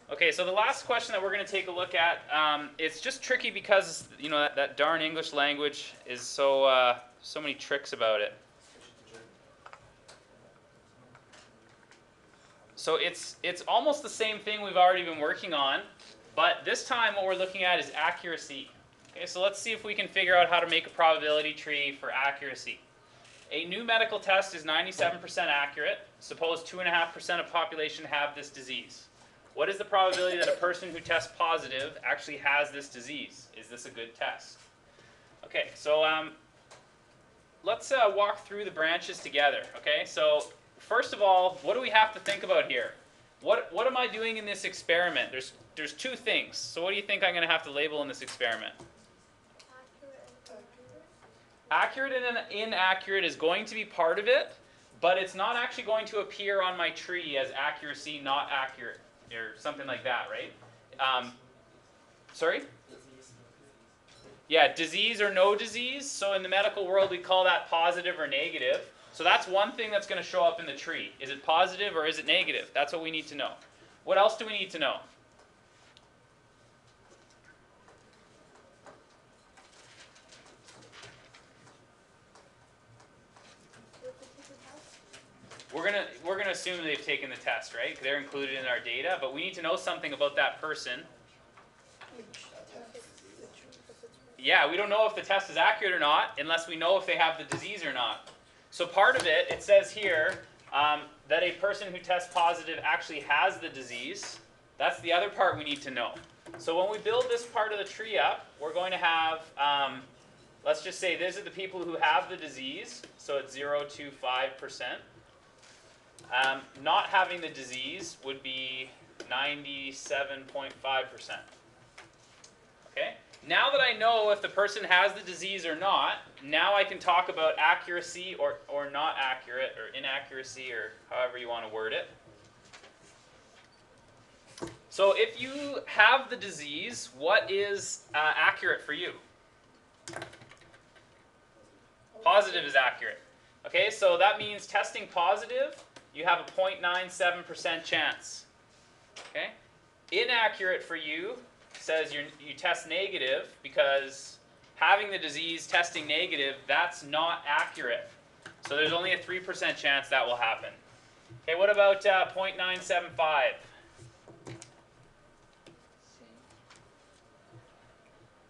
Okay, so the last question that we're going to take a look at, it's just tricky because, you know, that darn English language is so many tricks about it. So it's almost the same thing we've already been working on, but this time what we're looking at is accuracy. Okay, so let's see if we can figure out how to make a probability tree for accuracy. A new medical test is 97% accurate. Suppose 2.5% of population have this disease. What is the probability that a person who tests positive actually has this disease? Is this a good test? Okay, so let's walk through the branches together. Okay, so first of all, what do we have to think about here? What am I doing in this experiment? There's two things. So what do you think I'm going to have to label in this experiment? Accurate and inaccurate is going to be part of it, but it's not actually going to appear on my tree as accuracy, not accurate, or something like that, right? Sorry? Yeah, disease or no disease. So in the medical world, we call that positive or negative. So that's one thing that's going to show up in the tree. Is it positive or is it negative? That's what we need to know. What else do we need to know? We're gonna assume they've taken the test, right? They're included in our data, but we need to know something about that person. Yeah, we don't know if the test is accurate or not unless we know if they have the disease or not. So part of it says here that a person who tests positive actually has the disease. That's the other part we need to know. So when we build this part of the tree up, we're going to have, let's just say these are the people who have the disease, so it's 0 to 5%. Not having the disease would be 97.5%. Okay? Now that I know if the person has the disease or not, now I can talk about accuracy or not accurate, or inaccuracy, or however you want to word it. So if you have the disease, what is accurate for you? Positive is accurate. Okay, so that means testing positive, you have a 0.97% chance. Okay? Inaccurate for you says you test negative because having the disease, testing negative, that's not accurate. So there's only a 3% chance that will happen. Okay, what about 0.975?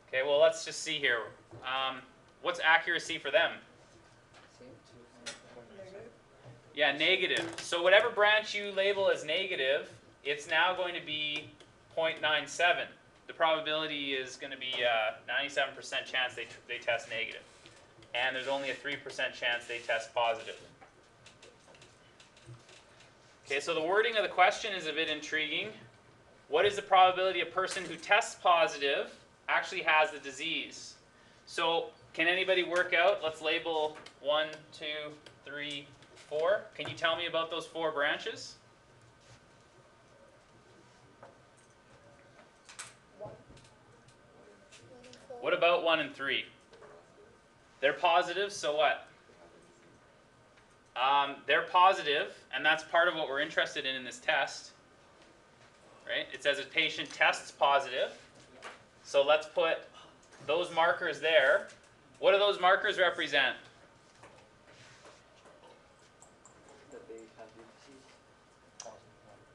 Okay, well let's just see here. What's accuracy for them? Yeah, negative. So whatever branch you label as negative, it's now going to be 0.97. The probability is going to be 97% chance they test negative. And there's only a 3% chance they test positive. Okay, so the wording of the question is a bit intriguing. What is the probability a person who tests positive actually has the disease? So can anybody work out? Let's label 1, 2, 3, 4. Can you tell me about those 4 branches? What about 1 and 3? They're positive, so what? They're positive, and that's part of what we're interested in this test. Right? It says a patient tests positive. So let's put those markers there. What do those markers represent?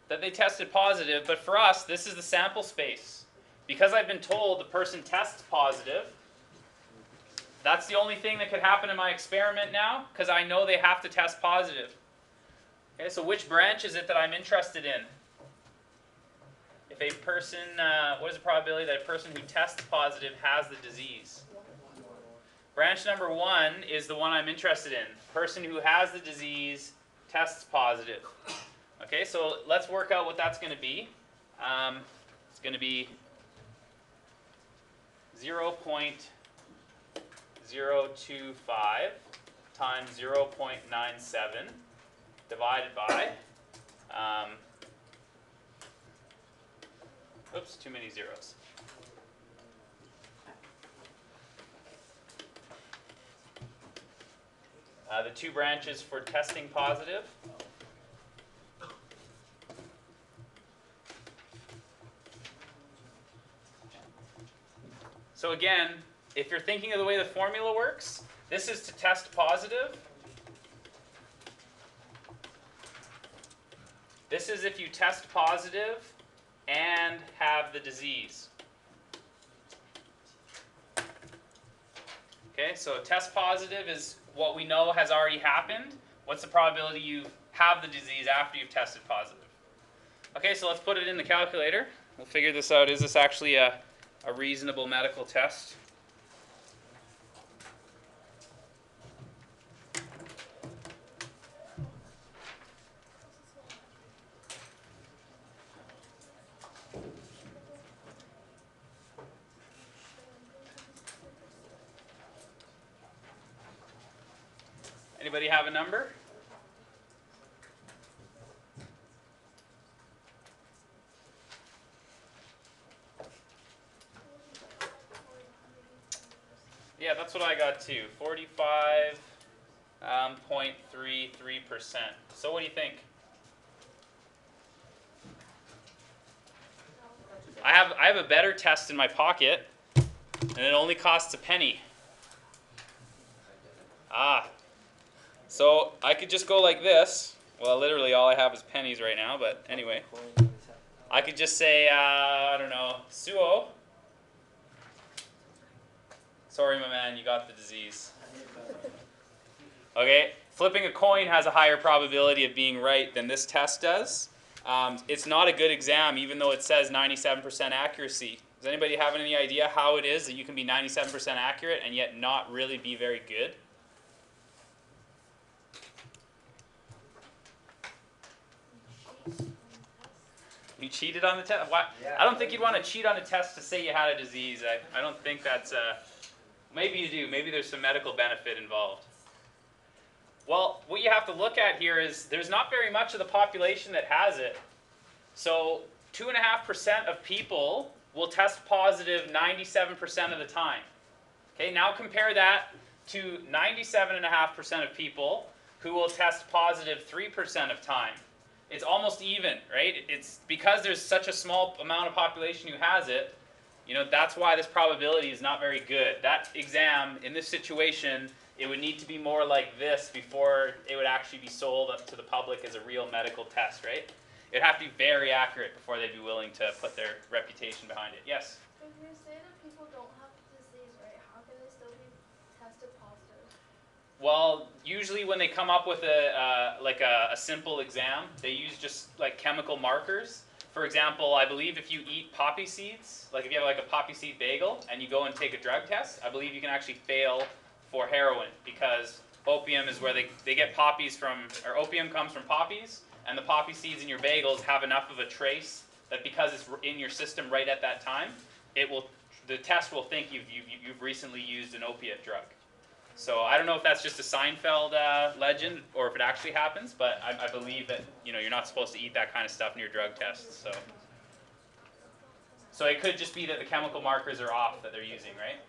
That they tested positive, but for us, this is the sample space. Because I've been told the person tests positive, that's the only thing that could happen in my experiment now, because I know they have to test positive. Okay, so which branch is it that I'm interested in? If a person, what is the probability that a person who tests positive has the disease? Branch number 1 is the one I'm interested in. Person who has the disease tests positive. Okay, so let's work out what that's going to be. It's going to be 0.025 times 0.97 divided by, oops, too many zeros. The 2 branches for testing positive. So again, if you're thinking of the way the formula works, this is to test positive. This is if you test positive and have the disease. Okay, so test positive is what we know has already happened. What's the probability you have the disease after you've tested positive? Okay, so let's put it in the calculator. We'll figure this out. Is this actually a reasonable medical test? Anybody have a number? Yeah, that's what I got too. 45.33%. So what do you think? I have a better test in my pocket, and it only costs a penny. So I could just go like this. Well, literally all I have is pennies right now, but anyway. I could just say, I don't know, Suo. Sorry, my man, you got the disease. Okay, flipping a coin has a higher probability of being right than this test does. It's not a good exam, even though it says 97% accuracy. Does anybody have any idea how it is that you can be 97% accurate and yet not really be very good? You cheated on the test? Why? Yeah, I don't think you'd want to cheat on a test to say you had a disease. I don't think that's... maybe you do. Maybe there's some medical benefit involved. Well, what you have to look at here is there's not very much of the population that has it. So 2.5% of people will test positive 97% of the time. Okay, now compare that to 97.5% of people who will test positive 3% of time. It's almost even, right? It's because there's such a small amount of population who has it, you know, that's why this probability is not very good. That exam, in this situation, it would need to be more like this before it would actually be sold up to the public as a real medical test, right? It'd have to be very accurate before they'd be willing to put their reputation behind it. Yes? If you say that people don't have the disease, right, how can they still be tested positive? Well, usually when they come up with a simple exam, they use just like chemical markers. For example, I believe if you eat poppy seeds, like if you have like a poppy seed bagel and you go and take a drug test, I believe you can actually fail for heroin because opium is where they get poppies from, or opium comes from poppies, and the poppy seeds in your bagels have enough of a trace that because it's in your system right at that time, the test will think you've recently used an opiate drug. So I don't know if that's just a Seinfeld legend or if it actually happens, but I believe that you're not supposed to eat that kind of stuff in your drug tests. So it could just be that the chemical markers are off that they're using, right?